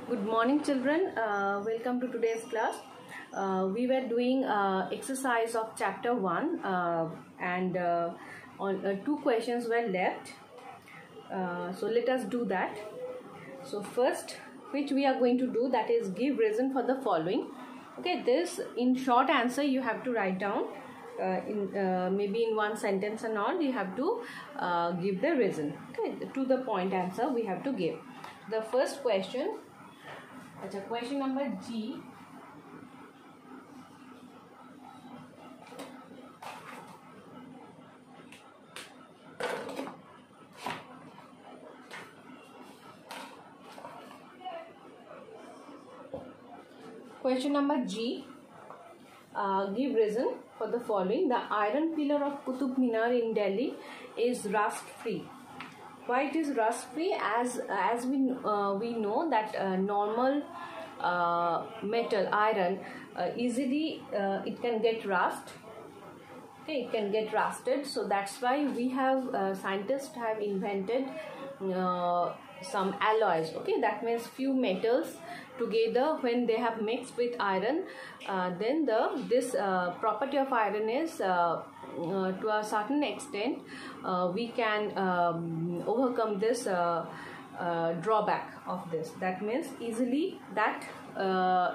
Good morning, children. Welcome to today's class. We were doing exercise of chapter 1 and two questions were left. So let us do that. So first, which we are going to do, that is give reason for the following. Okay, this in short answer you have to write down maybe in one sentence and all. You have to give the reason. Okay, to the point answer we have to give. The first question. Question number G. Question number G. Give reason for the following. The iron pillar of Qutub Minar in Delhi is rust free. Why it is rust free? As we know that normal metal, iron, easily it can get rust. Okay, it can get rusted. So that's why we have scientists have invented some alloys. Okay, that means few metals together, when they have mixed with iron, then this property of iron is to a certain extent we can overcome this drawback of this. That means easily that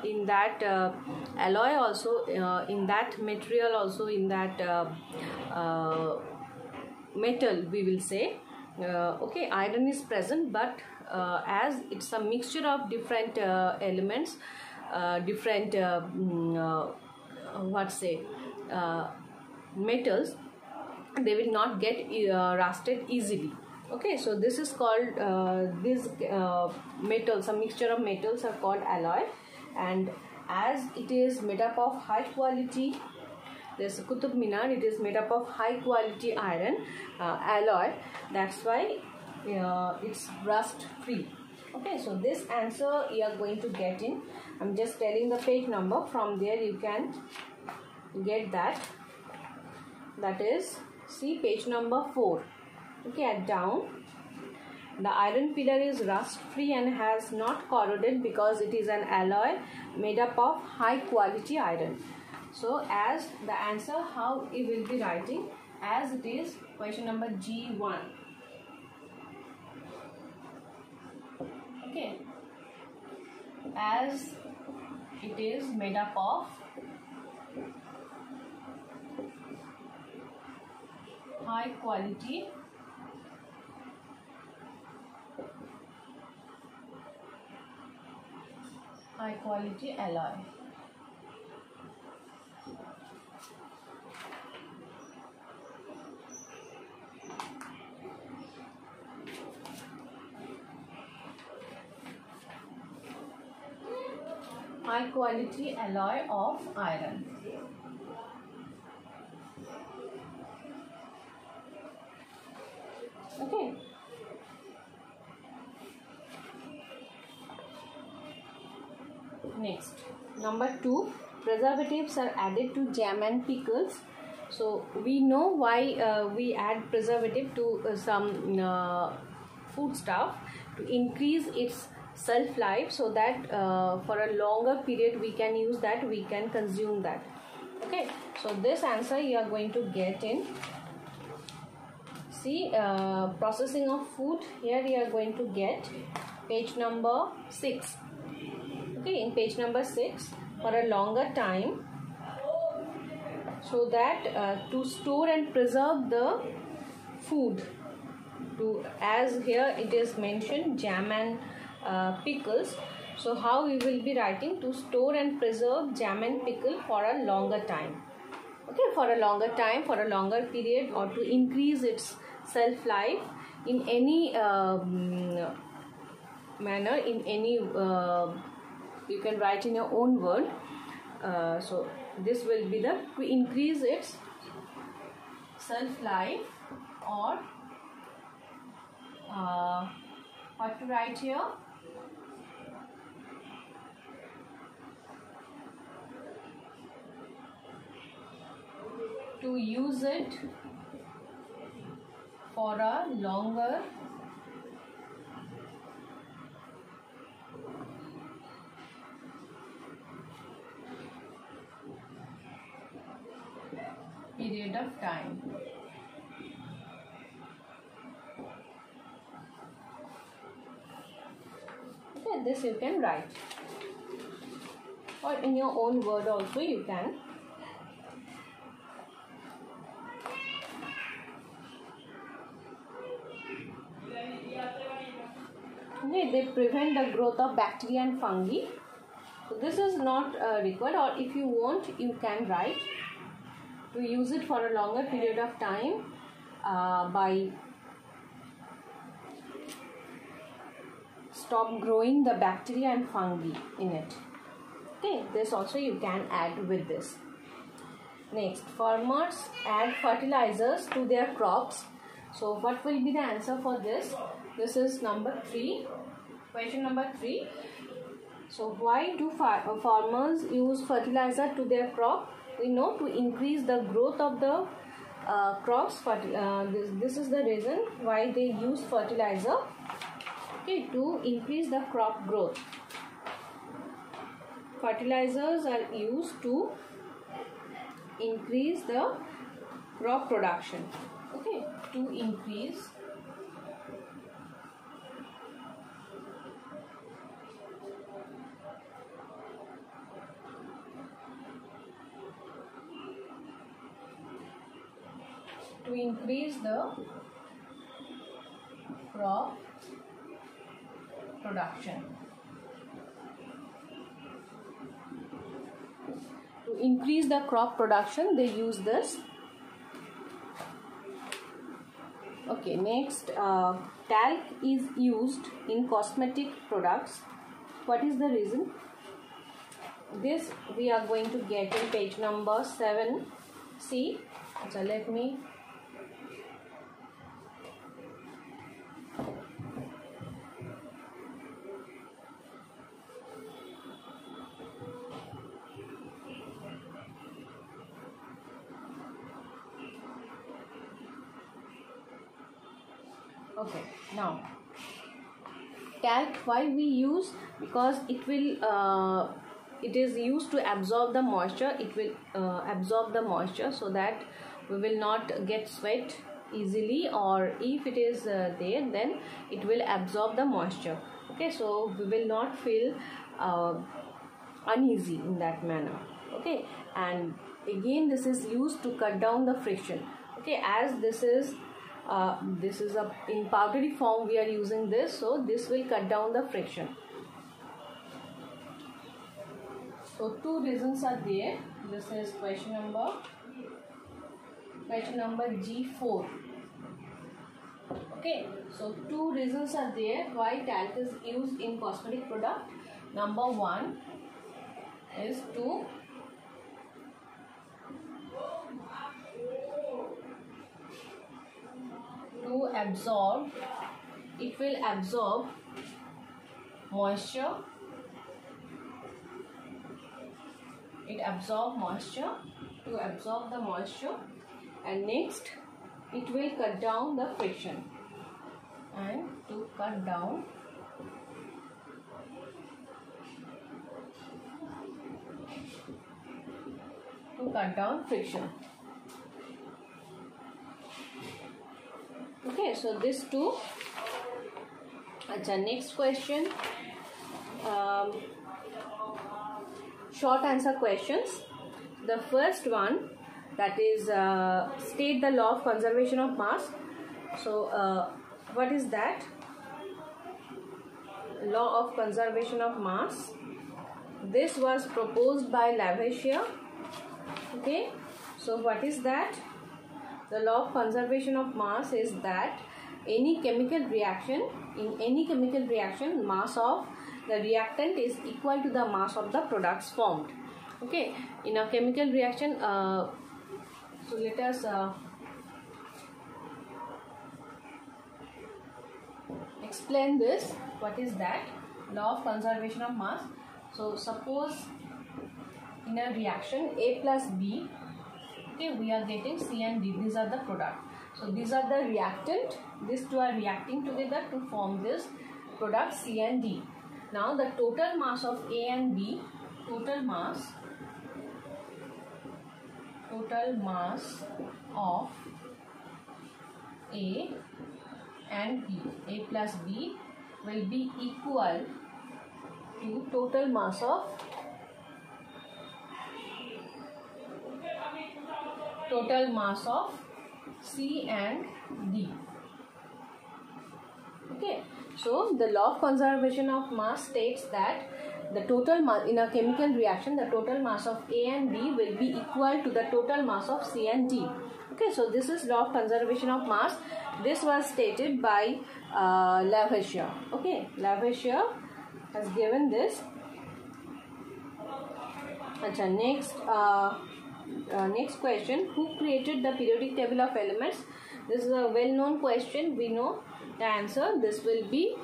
in that alloy also, in that material also, in that metal, we will say okay, iron is present, but as it's a mixture of different elements, different metals, they will not get rusted easily. Okay, so this is called these metals, a mixture of metals are called alloy, and as it is made up of high quality, this Qutub Minar, it is made up of high quality iron alloy. That's why it's rust free. Okay, so this answer you are going to get in. I'm just telling the page number. From there you can get that. That is, see page number 4. Okay, at down. The iron pillar is rust free and has not corroded because it is an alloy made up of high quality iron. So as the answer, how it will be writing, as it is question number G1. Okay, as it is made up of high quality alloy. High quality alloy of iron. Okay. Next, number 2, preservatives are added to jam and pickles. So we know why we add preservative to some food stuff, to increase its shelf life, so that for a longer period we can use that, we can consume that. Okay, so this answer you are going to get in. See, processing of food, here you are going to get page number 6. Okay, in page number 6, for a longer time, so that to store and preserve the food, to, as here it is mentioned, jam and pickles. So how we will be writing, to store and preserve jam and pickle for a longer time. Okay, for a longer time, for a longer period, or to increase its shelf life in any manner, in any you can write in your own word. So this will be the, to increase its shelf life, or what to write here, to use it for a longer period of time. Okay, this you can write, or in your own word also you can. Okay, they prevent the growth of bacteria and fungi. So this is not required, or if you want you can write to use it for a longer period of time by stop growing the bacteria and fungi in it. Okay, this also you can add with this. Next, farmers add fertilizers to their crops. So what will be the answer for this? This is number 3. Question number 3. So why do farmers use fertilizer to their crop? We know to increase the growth of the crops. This is the reason why they use fertilizer. Okay, to increase the crop growth. Fertilizers are used to increase the crop production. Okay, to increase the crop production. To increase the crop production, they use this. Okay, next, talc is used in cosmetic products. What is the reason? This we are going to get in page number 7C. So let me okay, now talc, why we use? Because it will it is used to absorb the moisture. It will absorb the moisture so that we will not get sweat easily, or if it is there, then it will absorb the moisture. Okay, so we will not feel uneasy in that manner. Okay, and again this is used to cut down the friction. Okay, as this is in powdery form we are using this, so this will cut down the friction. So 2 reasons are there. This is question number G4. Okay, so 2 reasons are there why talc is used in cosmetic product. Number 1 is to absorb. It will absorb moisture. It absorb moisture, to absorb the moisture, and next it will cut down the friction, and to cut down friction. Okay, so this 2. Next question, short answer questions. The first one, that is state the law of conservation of mass. So what is that? Law of conservation of mass. This was proposed by Lavoisier. Okay, so what is that? The law of conservation of mass is that in any chemical reaction, mass of the reactant is equal to the mass of the products formed. Okay, in a chemical reaction, so let us explain this. What is that? Law of conservation of mass. So suppose in a reaction A plus B, okay, we are getting C and D. These are the product. So these are the reactant. These two are reacting together to form this product C and D. Now the total mass of A and B, total mass total mass of A and B, A plus B will be equal to total mass of C and D. Okay, so the law of conservation of mass states that the total mass in a chemical reaction, the total mass of A and B will be equal to the total mass of C and D. Okay, so this is law of conservation of mass. This was stated by Lavoisier. Okay, Lavoisier has given this. Next question, who created the periodic table of elements? This is a well-known question. We know the answer. This will be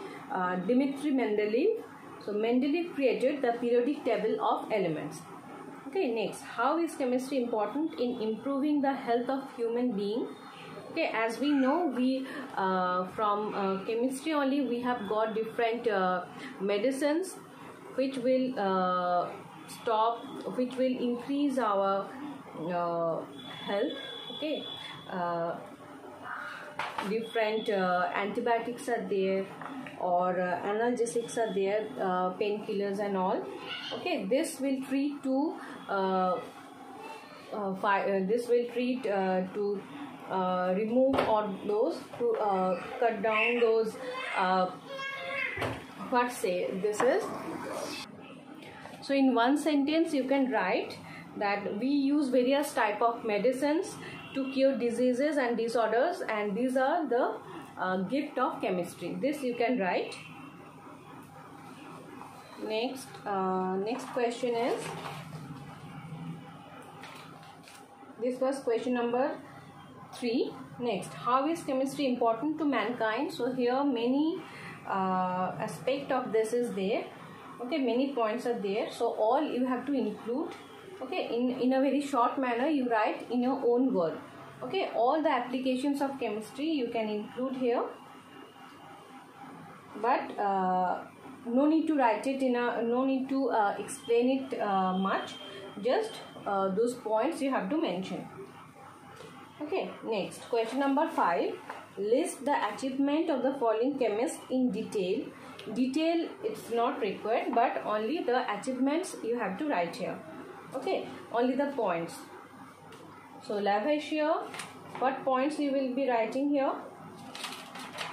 Dmitry Mendeleev. So Mendeleev created the periodic table of elements. Okay, next, how is chemistry important in improving the health of human being? Okay, as we know, we from chemistry only we have got different medicines which will increase our health. Okay, different antibiotics are there, or analgesics are there, painkillers and all. Okay, this will treat to remove all those, to cut down those this is. So in one sentence you can write that we use various type of medicines to cure diseases and disorders, and these are the gift of chemistry. This you can write. Next question is, this was question number 3. Next, how is chemistry important to mankind? So here many aspect of this is there. Okay, many points are there, so all you have to include. Okay, in a very short manner you write in your own word. Okay, all the applications of chemistry you can include here, but no need to write it no need to explain it much. Just those points you have to mention. Okay, next, question number 5. List the achievement of the following chemists in detail. Detail it's not required, but only the achievements you have to write here. Okay, only the points. So Lavoisier, what points you will be writing here?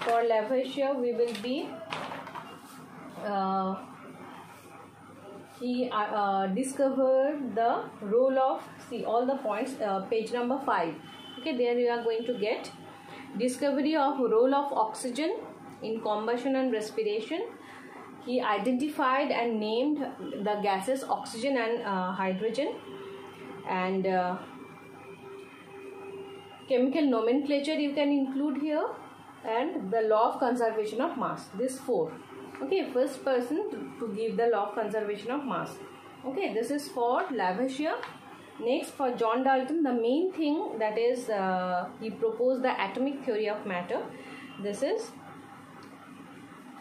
For Lavoisier we will be he discovered the role of, see all the points, page number 5. Okay, there you are going to get discovery of role of oxygen in combustion and respiration. He identified and named the gases oxygen and hydrogen, and chemical nomenclature you can include here, and the law of conservation of mass. This 4. Okay, first person to give the law of conservation of mass. Okay, this is for Lavoisier. Next, for John Dalton, the main thing, that is he proposed the atomic theory of matter. This is,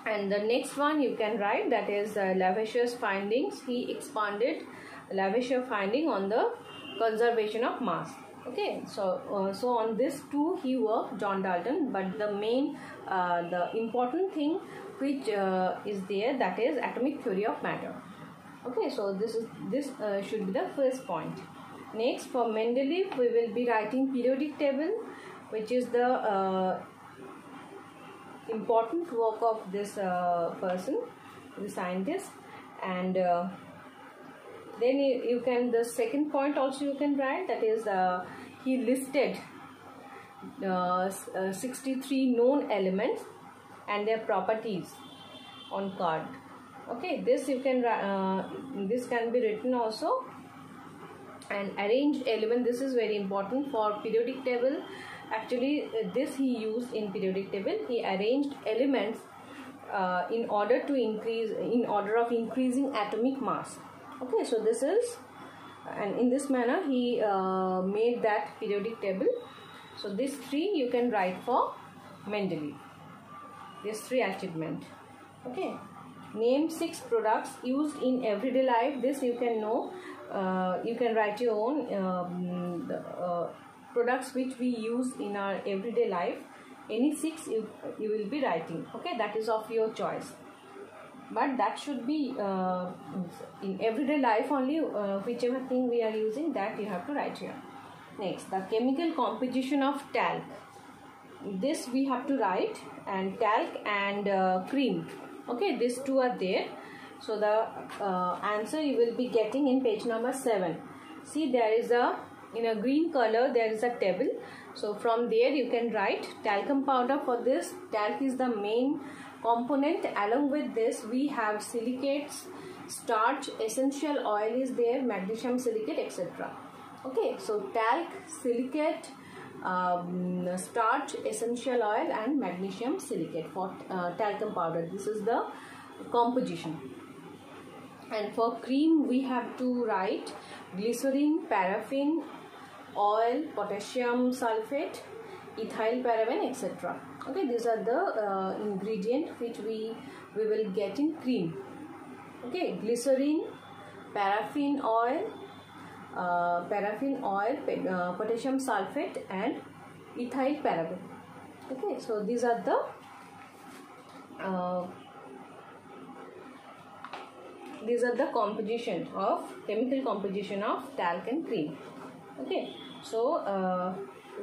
and the next one you can write, that is Lavoisier's findings. He expanded Lavoisier finding on the conservation of mass. Okay, so on this 2 he worked, John Dalton, but the main the important thing which is there, that is atomic theory of matter. Okay, so this should be the first point. Next, for Mendeleev we will be writing periodic table, which is the important work of this person, the scientist. And then you can, the second point also you can write, that is he listed 63 known elements and their properties on card. Okay, this you can this can be written also. And arranged element, this is very important for periodic table. Actually this he used in periodic table. He arranged elements in order of increasing atomic mass. Okay, so this is, and in this manner he made that periodic table. So these 3 you can write for Mendeleev, these 3 achievements. Okay, Name 6 products used in everyday life. This you can know. You can write your own products which we use in our everyday life. Any 6 you will be writing. Okay, that is of your choice. But that should be in everyday life only. Whichever thing we are using, that you have to write here. Next, the chemical composition of talc. This we have to write, and talc and cream. Okay, these two are there. So the answer you will be getting in page number 7. See, there is in a green color there is a table. So from there you can write talcum powder. For this, talc is the main component. Along with this we have silicates, starch, essential oil is there, magnesium silicate, etc. Okay, so talc, silicate, starch, essential oil and magnesium silicate for talcum powder. This is the composition. And for cream we have to write glycerin, paraffin, oil, potassium sulfate, ethyl paraben, etc. Okay, these are the ingredient which we will get in cream. Okay, glycerin, paraffin oil, potassium sulfate and ethyl paraben. Okay, so these are the chemical composition of talc and cream. Okay, so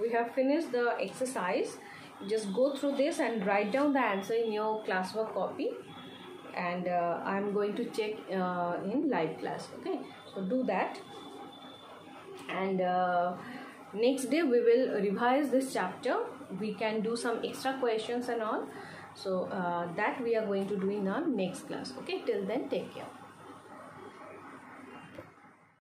we have finished the exercise. Just go through this and write down the answer in your classwork copy, and I am going to check in live class. Okay, so do that. And next day we will revise this chapter. We can do some extra questions and all. So that we are going to do in our next class. Okay, till then, take care.